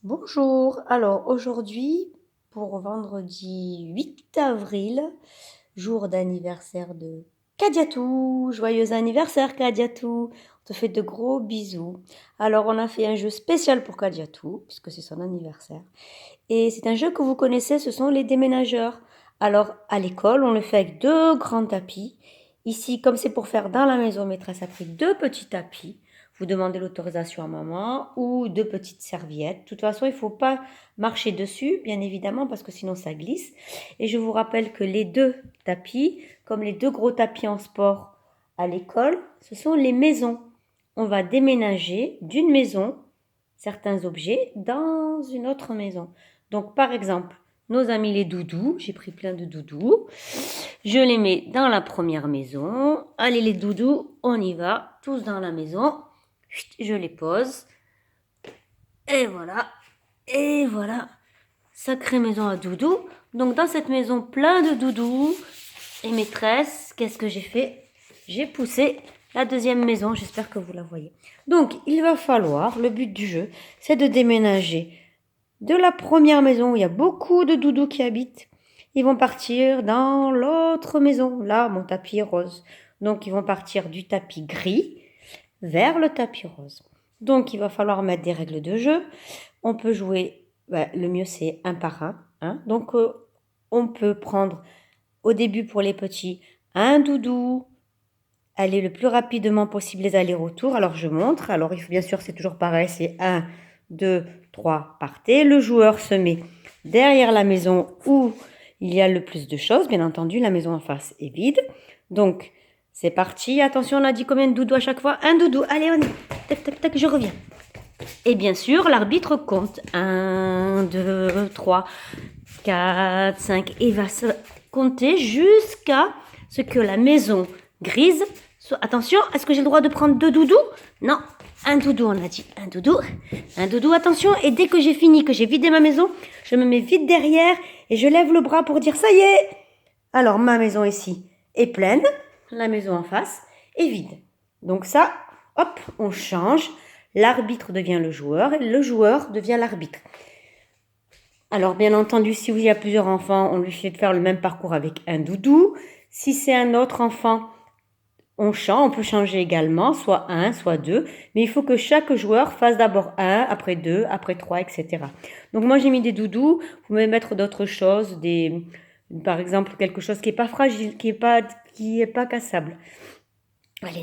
Bonjour, alors aujourd'hui, pour vendredi 8 avril, jour d'anniversaire de Kadiatou, joyeux anniversaire Kadiatou, on te fait de gros bisous. Alors on a fait un jeu spécial pour Kadiatou, puisque c'est son anniversaire, et c'est un jeu que vous connaissez, ce sont les déménageurs. Alors à l'école, on le fait avec deux grands tapis. Ici, comme c'est pour faire dans la maison, maîtresse a pris deux petits tapis. Vous demandez l'autorisation à maman ou deux petites serviettes. De toute façon, il ne faut pas marcher dessus, bien évidemment, parce que sinon ça glisse. Et je vous rappelle que les deux tapis, comme les deux gros tapis en sport à l'école, ce sont les maisons. On va déménager d'une maison certains objets dans une autre maison. Donc, par exemple, nos amis les doudous, j'ai pris plein de doudous. Je les mets dans la première maison. Allez les doudous, on y va, tous dans la maison. Je les pose. Et voilà. Et voilà. Sacrée maison à doudou. Donc dans cette maison plein de doudous et maîtresse, qu'est-ce que j'ai fait? J'ai poussé la deuxième maison. J'espère que vous la voyez. Donc il va falloir, le but du jeu, c'est de déménager de la première maison où il y a beaucoup de doudous qui habitent. Ils vont partir dans l'autre maison. Là, mon tapis est rose. Donc, ils vont partir du tapis gris vers le tapis rose. Donc, il va falloir mettre des règles de jeu. On peut jouer, le mieux c'est un par un. Hein. Donc, on peut prendre au début pour les petits un doudou, aller le plus rapidement possible les allers-retours. Alors, je montre. Alors, bien sûr, c'est toujours pareil. C'est 1, 2, 3, partez. Le joueur se met derrière la maison où il y a le plus de choses. Bien entendu, la maison en face est vide. Donc, c'est parti. Attention, on a dit combien de doudous à chaque fois? Un doudou. Allez, on y va. Tac, tac, tac, je reviens. Et bien sûr, l'arbitre compte. 1, 2, 3, 4, 5. Et va se compter jusqu'à ce que la maison grise soit... Attention, est-ce que j'ai le droit de prendre deux doudous? Non, un doudou, on a dit. Un doudou. Un doudou, attention. Et dès que j'ai fini, que j'ai vidé ma maison, je me mets vite derrière et je lève le bras pour dire ça y est. Alors, ma maison ici est pleine. La maison en face est vide. Donc ça, hop, on change. L'arbitre devient le joueur et le joueur devient l'arbitre. Alors, bien entendu, si il y a plusieurs enfants, on lui fait faire le même parcours avec un doudou. Si c'est un autre enfant, on change, on peut changer également, soit un, soit deux. Mais il faut que chaque joueur fasse d'abord un, après deux, après trois, etc. Donc, moi, j'ai mis des doudous. Vous pouvez mettre d'autres choses, par exemple, quelque chose qui n'est pas fragile, qui est pas cassable.